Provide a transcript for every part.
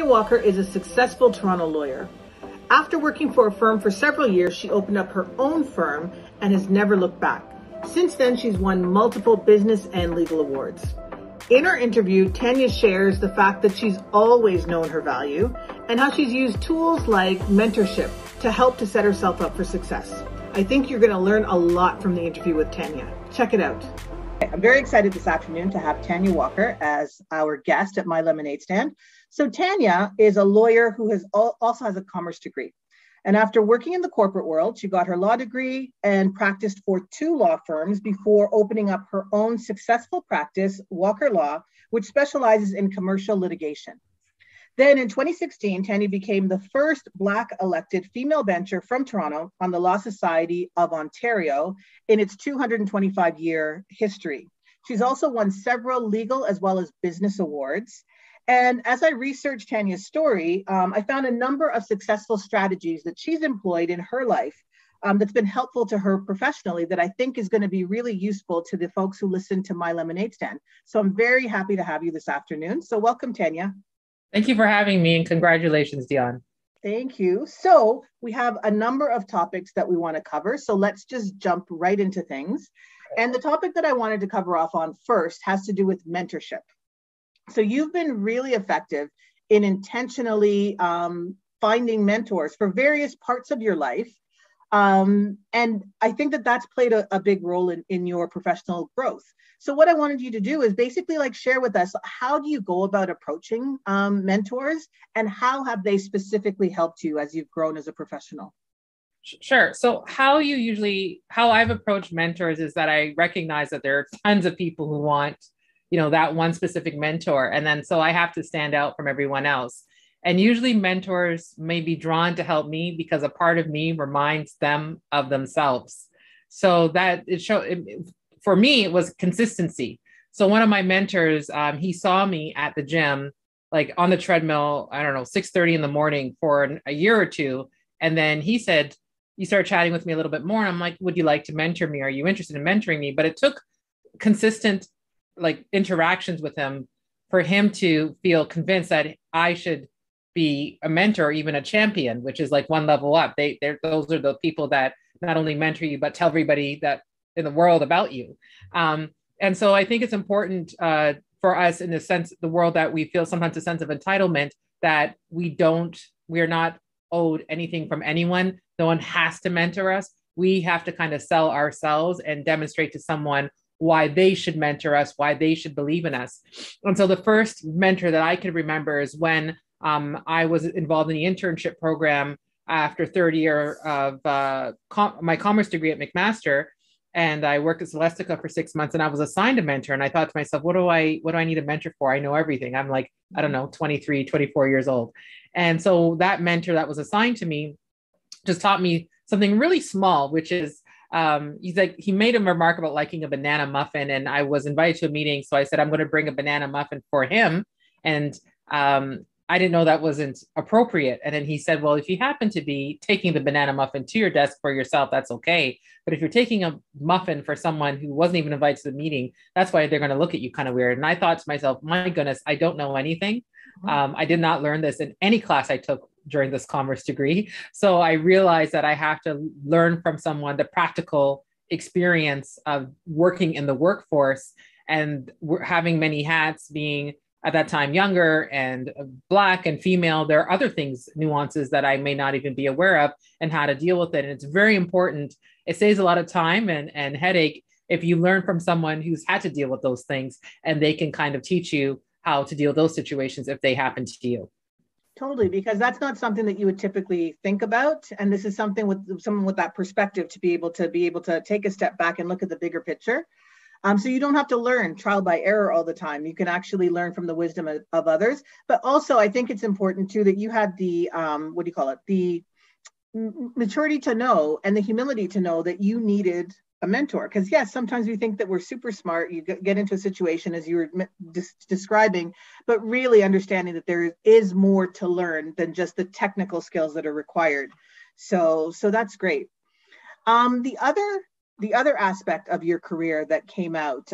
Walker is a successful Toronto lawyer. After working for a firm for several years, she opened up her own firm and has never looked back. Since then, she's won multiple business and legal awards. In our interview, Tanya shares the fact that she's always known her value and how she's used tools like mentorship to help to set herself up for success. I think you're going to learn a lot from the interview with Tanya. Check it out. I'm very excited this afternoon to have Tanya Walker as our guest at My Lemonade Stand. So Tanya is a lawyer who also has a commerce degree. And after working in the corporate world, she got her law degree and practiced for 2 law firms before opening up her own successful practice, Walker Law, which specializes in commercial litigation. Then in 2016, Tanya became the first Black elected female bencher from Toronto on the Law Society of Ontario in its 225-year history. She's also won several legal as well as business awards. And as I researched Tanya's story, I found a number of successful strategies that she's employed in her life that's been helpful to her professionally that I think is going to be really useful to the folks who listen to My Lemonade Stand. So I'm very happy to have you this afternoon. So welcome, Tanya. Thank you for having me, and congratulations, Dion. Thank you. So we have a number of topics that we want to cover. So let's just jump right into things. And the topic that I wanted to cover off on first has to do with mentorship. So you've been really effective in intentionally finding mentors for various parts of your life. And I think that that's played a big role in your professional growth. So what I wanted you to do is basically share with us, how do you go about approaching mentors, and how have they specifically helped you as you've grown as a professional? Sure. So how I've approached mentors is that I recognize that there are tons of people who want, that one specific mentor. And then, so I have to stand out from everyone else. And usually mentors may be drawn to help me because a part of me reminds them of themselves. So that for me, it was consistency. So one of my mentors, he saw me at the gym, on the treadmill, 6:30 in the morning for a year or two. And then he said, you started chatting with me a little bit more. And I'm like, would you like to mentor me? Are you interested in mentoring me? But it took consistent interactions with him for him to feel convinced that I should be a mentor, or even a champion, which is one level up. Those are the people that not only mentor you, but tell everybody that in the world about you. And so I think it's important for us, in the sense, the world that we feel sometimes a sense of entitlement, that we're not owed anything from anyone. No one has to mentor us. We have to kind of sell ourselves and demonstrate to someone why they should mentor us, why they should believe in us. And so the first mentor that I can remember is when I was involved in the internship program after third year of my commerce degree at McMaster. And I worked at Celestica for 6 months, and I was assigned a mentor. And I thought to myself, what do I need a mentor for? I know everything. I'm 23, 24 years old. And so that mentor that was assigned to me just taught me something really small, which is, he made a remark about liking a banana muffin. And I was invited to a meeting. So I said, I'm going to bring a banana muffin for him. And I didn't know that wasn't appropriate. And then he said, well, if you happen to be taking the banana muffin to your desk for yourself, that's okay. But if you're taking a muffin for someone who wasn't even invited to the meeting, that's why they're going to look at you kind of weird. And I thought to myself, my goodness, I don't know anything. I did not learn this in any class I took during this commerce degree. So I realized that I have to learn from someone the practical experience of working in the workforce and having many hats, being at that time younger and Black and female. There are other things, nuances that I may not even be aware of, and how to deal with it. And it's very important. It saves a lot of time and headache if you learn from someone who's had to deal with those things, and they can kind of teach you how to deal with those situations if they happen to you. Totally, because that's not something that you would typically think about. And this is something with someone with that perspective to be able to take a step back and look at the bigger picture. So you don't have to learn trial by error all the time. You can actually learn from the wisdom of others. But also, I think it's important too that you had the, the maturity to know and the humility to know that you needed a mentor. Because yes, sometimes we think that we're super smart. You get into a situation as you were describing, but really understanding that there is more to learn than just the technical skills that are required. So that's great. The other the other aspect of your career that came out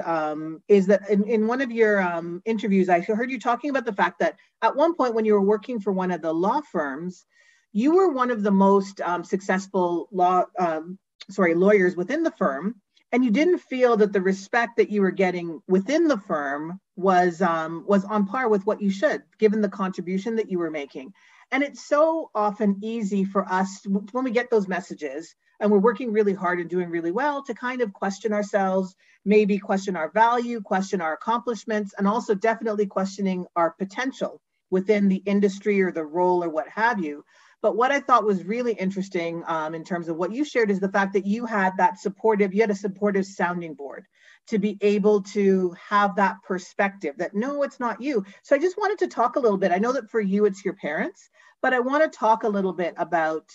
is that in one of your interviews, I heard you talking about the fact that at one point when you were working for one of the law firms, you were one of the most successful lawyers within the firm, and you didn't feel that the respect that you were getting within the firm was on par with what you should, given the contribution that you were making. And it's so often easy for us when we get those messages and we're working really hard and doing really well to kind of question ourselves, maybe question our value, question our accomplishments, and also definitely questioning our potential within the industry or the role or what have you. But what I thought was really interesting in terms of what you shared is the fact that you had a supportive sounding board to be able to have that perspective that, no, it's not you. So I just wanted to talk a little bit. I know that for you, it's your parents, but I want to talk a little bit about,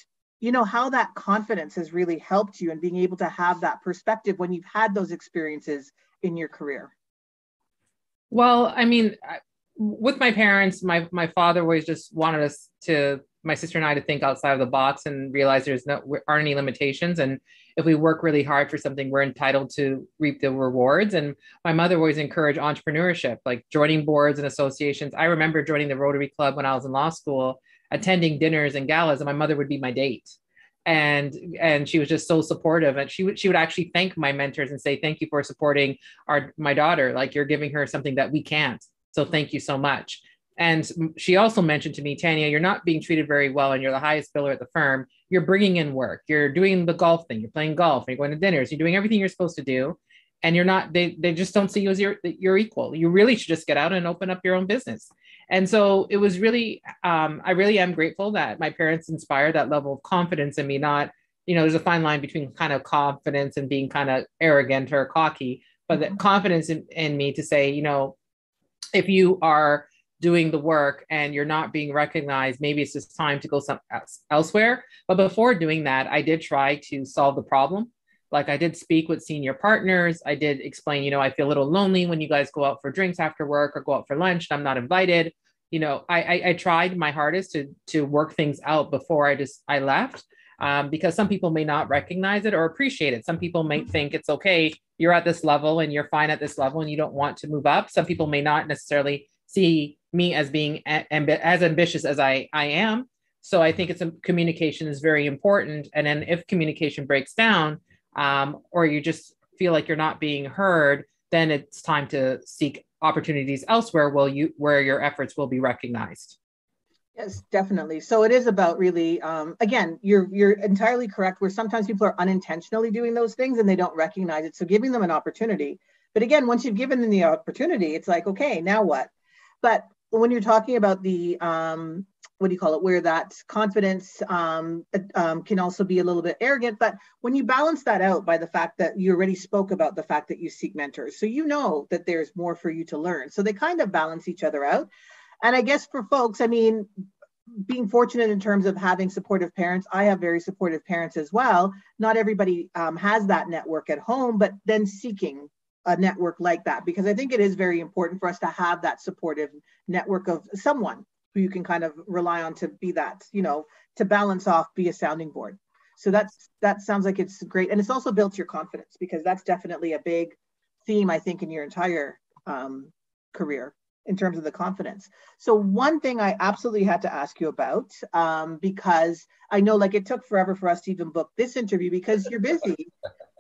how that confidence has really helped you in being able to have that perspective when you've had those experiences in your career. Well, I mean, with my parents, my father always just wanted us my sister and I to think outside of the box and realize aren't any limitations. And if we work really hard for something, we're entitled to reap the rewards. And my mother always encouraged entrepreneurship, like joining boards and associations. I remember joining the Rotary Club when I was in law school, attending dinners and galas, and my mother would be my date. And she was just so supportive. And she would actually thank my mentors and say, thank you for supporting my daughter. Like, you're giving her something that we can't. So thank you so much. And she also mentioned to me, Tanya, you're not being treated very well and you're the highest biller at the firm. You're bringing in work. You're doing the golf thing. You're playing golf. You're going to dinners. You're doing everything you're supposed to do. And you're not, they just don't see you as your equal. You really should just get out and open up your own business. And so it was really, I really am grateful that my parents inspired that level of confidence in me. Not, there's a fine line between kind of confidence and being kind of arrogant or cocky, but the confidence in me to say, if you are doing the work and you're not being recognized, maybe it's just time to go elsewhere. But before doing that, I did try to solve the problem. Like, I did speak with senior partners. I did explain, I feel a little lonely when you guys go out for drinks after work or go out for lunch and I'm not invited. I tried my hardest to work things out before I left, because some people may not recognize it or appreciate it. Some people may think it's okay, you're at this level and you're fine at this level and you don't want to move up. Some people may not necessarily see me as being as ambitious as I am. So I think communication is very important. And then if communication breaks down, or you just feel like you're not being heard, then it's time to seek opportunities elsewhere where your efforts will be recognized. Yes, definitely. So it is about really, again, you're entirely correct, where sometimes people are unintentionally doing those things and they don't recognize it. So giving them an opportunity. But again, once you've given them the opportunity, it's like, okay, now what? But when you're talking about the, where that confidence can also be a little bit arrogant, but when you balance that out by the fact that you already spoke about the fact that you seek mentors, so that there's more for you to learn. So they kind of balance each other out. And I guess for folks, being fortunate in terms of having supportive parents, I have very supportive parents as well. Not everybody has that network at home, but then seeking a network like that, because I think it is very important for us to have that supportive network of someone who you can kind of rely on to be that, to balance off, be a sounding board. So that sounds like it's great. And it's also built your confidence, because that's definitely a big theme, I think, in your entire career in terms of the confidence. So one thing I absolutely had to ask you about, because I know it took forever for us to even book this interview, because you're busy.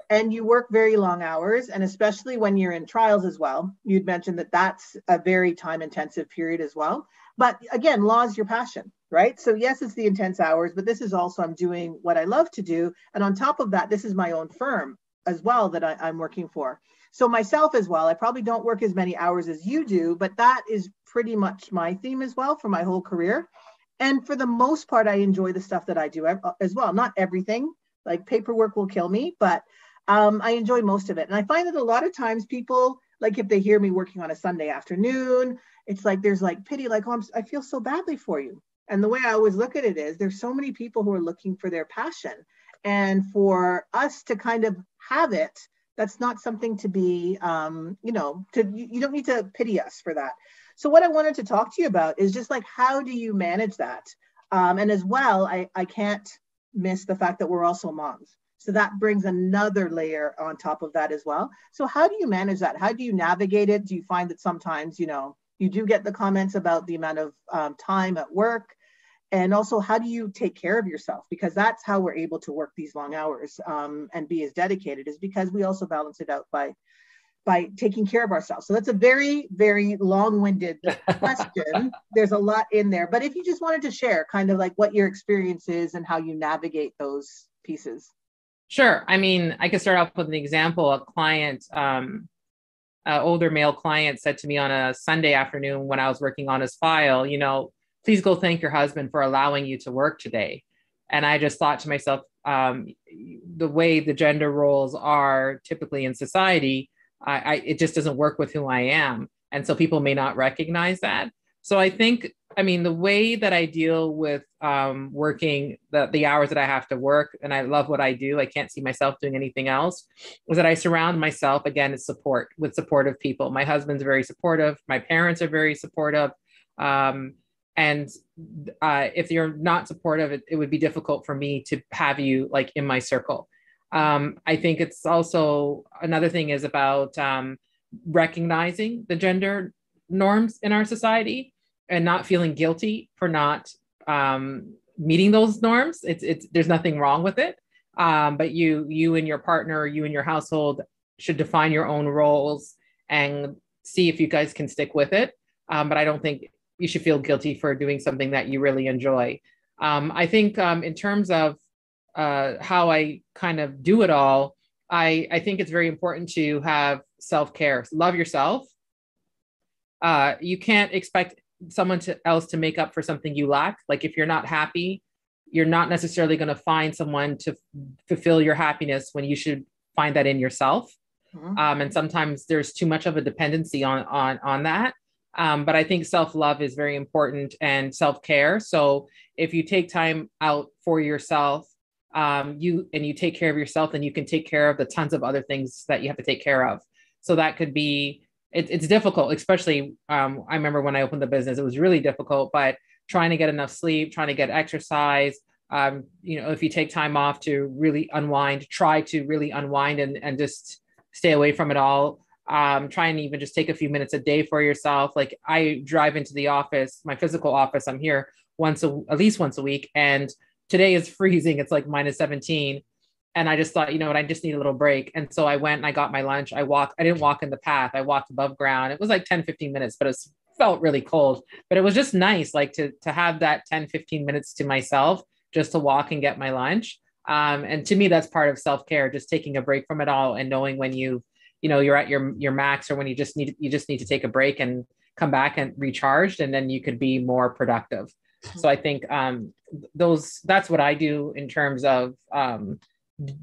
And you work very long hours, and especially when you're in trials as well. You'd mentioned that that's a very time-intensive period as well. But again, law is your passion, right? So yes, it's the intense hours, but this is also, I'm doing what I love to do. And on top of that, this is my own firm as well that I'm working for. So myself as well, I probably don't work as many hours as you do, but that is pretty much my theme as well for my whole career. And for the most part, I enjoy the stuff that I do as well. Not everything, like paperwork will kill me, but I enjoy most of it. And I find that a lot of times people, if they hear me working on a Sunday afternoon, it's like there's pity, oh, I feel so badly for you. And the way I always look at it is there's so many people who are looking for their passion. And for us to kind of have it, that's not something to be, you don't need to pity us for that. So what I wanted to talk to you about is just how do you manage that? And as well, I can't miss the fact that we're also moms. So that brings another layer on top of that as well. So how do you manage that? How do you navigate it? Do you find that sometimes, you do get the comments about the amount of time at work? And also, how do you take care of yourself? Because that's how we're able to work these long hours and be as dedicated, is because we also balance it out by taking care of ourselves. So that's a very, very long-winded question. There's a lot in there, but if you just wanted to share kind of like what your experience is and how you navigate those pieces. Sure. I mean, I could start off with an example. A client, older male client, said to me on a Sunday afternoon when I was working on his file, please go thank your husband for allowing you to work today. And I just thought to myself, the way the gender roles are typically in society, it just doesn't work with who I am. And so people may not recognize that. So I think, the way that I deal with working the hours that I have to work, and I love what I do, I can't see myself doing anything else, is that I surround myself, again, with supportive people. My husband's very supportive. My parents are very supportive. And if you're not supportive, it would be difficult for me to have you like in my circle. I think it's also another thing is about recognizing the gender norms in our society and not feeling guilty for not meeting those norms. There's nothing wrong with it. But you and your partner, you and your household should define your own roles and see if you guys can stick with it. But I don't think you should feel guilty for doing something that you really enjoy. I think in terms of how I kind of do it all, I think it's very important to have self-care. Love yourself. You can't expect someone else to make up for something you lack. Like if you're not happy, you're not necessarily going to find someone to fulfill your happiness when you should find that in yourself. Mm-hmm. And sometimes there's too much of a dependency on that. But I think self-love is very important, and self-care. So if you take time out for yourself, you take care of yourself, then you can take care of the tons of other things that you have to take care of. So that could be, it's difficult, especially, I remember when I opened the business, it was really difficult, but trying to get enough sleep, trying to get exercise, if you take time off to really unwind, try to really unwind and just stay away from it all. Try and even just take a few minutes a day for yourself. Like I drive into the office, my physical office, I'm here at least once a week. And today is freezing. It's like -17. And I just thought, you know what, I just need a little break. And so I went and I got my lunch. I didn't walk in the path. I walked above ground. It was like 10-15 minutes, but it felt really cold, but it was just nice. Like to have that 10-15 minutes to myself, just to walk and get my lunch. And to me, that's part of self-care, just taking a break from it all and knowing when you're at your max, or when you just need to take a break and come back and recharged, and then you could be more productive. So I think that's what I do in terms of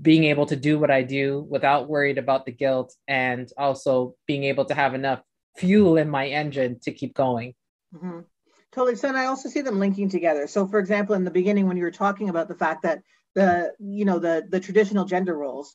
being able to do what I do without worried about the guilt, and also being able to have enough fuel in my engine to keep going. Mm-hmm. Totally. So, and I also see them linking together. So for example, in the beginning, when you were talking about the fact that the traditional gender roles,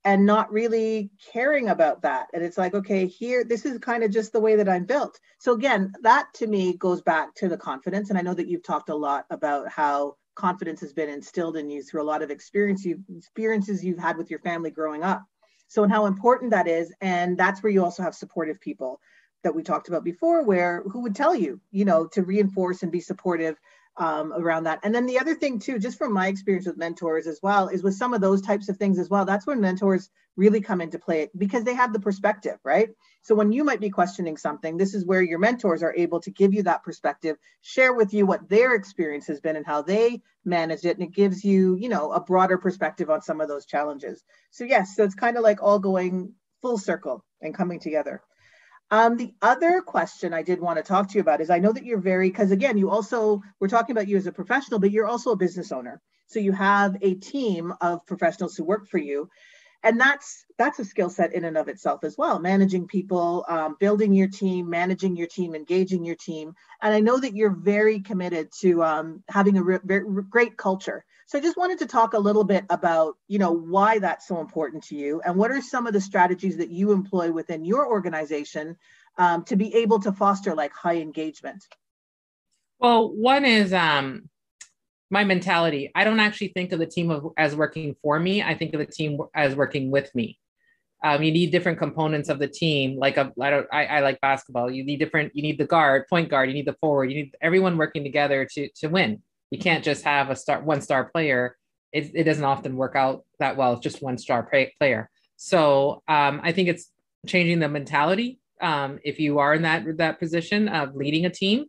and not really caring about that. And it's like, okay, this is kind of just the way that I'm built. So again, that to me goes back to the confidence. And I know that you've talked a lot about how confidence has been instilled in you through a lot of experiences you've had with your family growing up. So, and how important that is. And that's where you also have supportive people that we talked about before, who would tell you, to reinforce and be supportive around that. And then the other thing too, just from my experience with mentors as well, is with some of those types of things as well, that's when mentors really come into play, because they have the perspective, right? So when you might be questioning something, this is where your mentors are able to give you that perspective, share with you what their experience has been and how they managed it. And it gives you, a broader perspective on some of those challenges. So yes, so it's kind of like all going full circle and coming together. The other question I did want to talk to you about is, I know that you're because again, we're talking about you as a professional, but you're also a business owner. So you have a team of professionals who work for you. And that's a skill set in and of itself as well, managing people, building your team, managing your team, engaging your team. And I know that you're very committed to having a great culture. So I just wanted to talk a little bit about, why that's so important to you, and what are some of the strategies that you employ within your organization to be able to foster like high engagement? Well, one is my mentality. I don't actually think of the team as working for me. I think of the team as working with me. You need different components of the team. Like I like basketball. You need the guard, point guard, you need the forward, you need everyone working together to win. You can't just have one star player. It doesn't often work out that well. It's just one star player. So I think it's changing the mentality. If you are in that position of leading a team,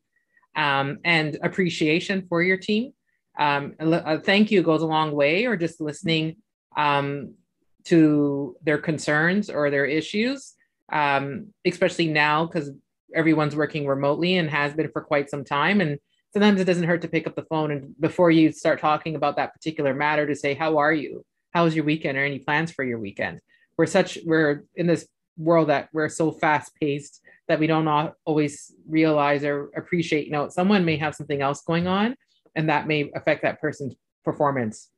and appreciation for your team. A thank you goes a long way, or just listening to their concerns or their issues, especially now because everyone's working remotely and has been for quite some time. And sometimes it doesn't hurt to pick up the phone and before you start talking about that particular matter to say, how are you? How was your weekend, or any plans for your weekend? We're in this world that we're so fast paced that we don't always realize or appreciate, someone may have something else going on and that may affect that person's performance.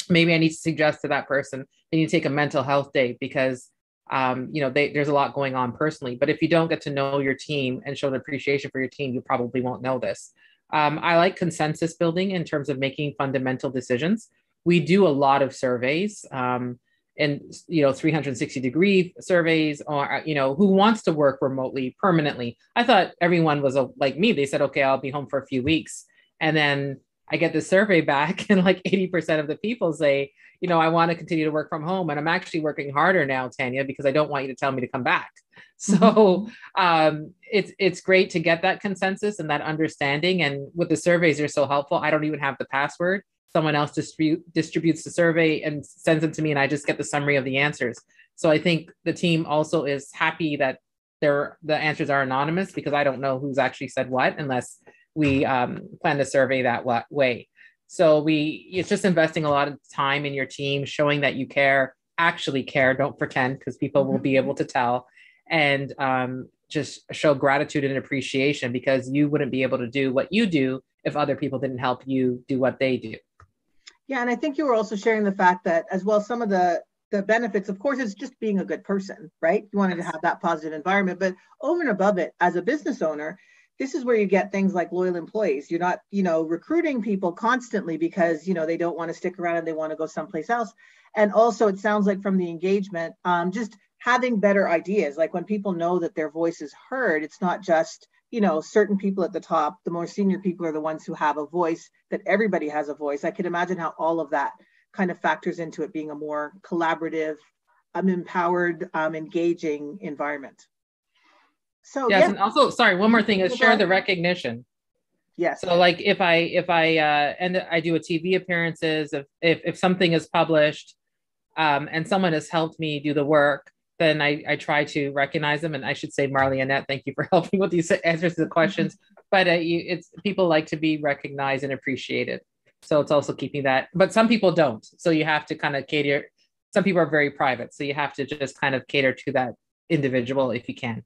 Maybe I need to suggest to that person, they need to take a mental health day because, there's a lot going on personally. But if you don't get to know your team and show the appreciation for your team, you probably won't know this. I like consensus building in terms of making fundamental decisions. We do a lot of surveys, and 360-degree surveys, or who wants to work remotely permanently. I thought everyone was like me. They said, okay, I'll be home for a few weeks. And then I get the survey back and like 80% of the people say, I want to continue to work from home. And I'm actually working harder now, Tanya, because I don't want you to tell me to come back. So it's great to get that consensus and that understanding. And with the surveys, they're so helpful. I don't even have the password. Someone else distributes the survey and sends it to me, and I just get the summary of the answers. So I think the team also is happy that the answers are anonymous, because I don't know who's actually said what unless we plan the survey that way. So it's just investing a lot of time in your team, showing that you actually care, don't pretend, because people will be able to tell, and just show gratitude and appreciation, because you wouldn't be able to do what you do if other people didn't help you do what they do. Yeah, and I think you were also sharing the fact that as well, some of the benefits, of course, is just being a good person, right? You wanted to have that positive environment, but over and above it, as a business owner, this is where you get things like loyal employees. You're not, recruiting people constantly because, they don't want to stick around and they want to go someplace else. And also, it sounds like from the engagement, just having better ideas. Like when people know that their voice is heard, it's not just, certain people at the top. The more senior people are the ones who have a voice, that everybody has a voice. I could imagine how all of that kind of factors into it being a more collaborative, empowered, engaging environment. So yes, and also, sorry, one more thing is share the recognition. Yes. So like if I do a TV appearances, if something is published, and someone has helped me do the work, then I try to recognize them. And I should say, Marley Annette, thank you for helping with these answers to the questions. But it's people like to be recognized and appreciated. So it's also keeping that, but some people don't. So you have to kind of cater. Some people are very private. So you have to just kind of cater to that individual if you can.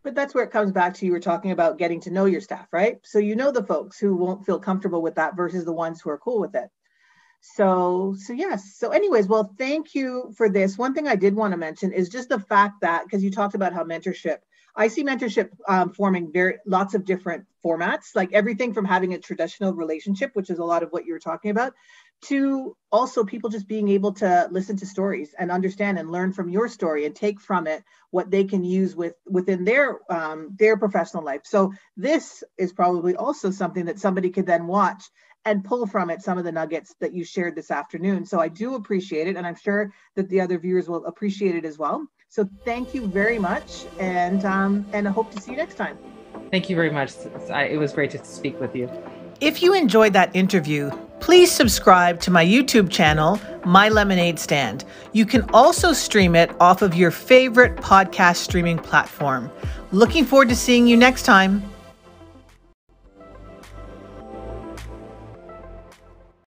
But that's where it comes back to, you were talking about getting to know your staff, right? So the folks who won't feel comfortable with that versus the ones who are cool with it. So yes. So anyways, well, thank you for this. One thing I did want to mention is just the fact that, because you talked about how I see mentorship forming lots of different formats, like everything from having a traditional relationship, which is a lot of what you were talking about, to also people just being able to listen to stories and understand and learn from your story and take from it what they can use within their professional life. So this is probably also something that somebody could then watch and pull from it some of the nuggets that you shared this afternoon. So I do appreciate it, and I'm sure that the other viewers will appreciate it as well. So thank you very much, and I hope to see you next time. Thank you very much. It was great to speak with you. If you enjoyed that interview, please subscribe to my YouTube channel, My Lemonade Stand. You can also stream it off of your favorite podcast streaming platform. Looking forward to seeing you next time.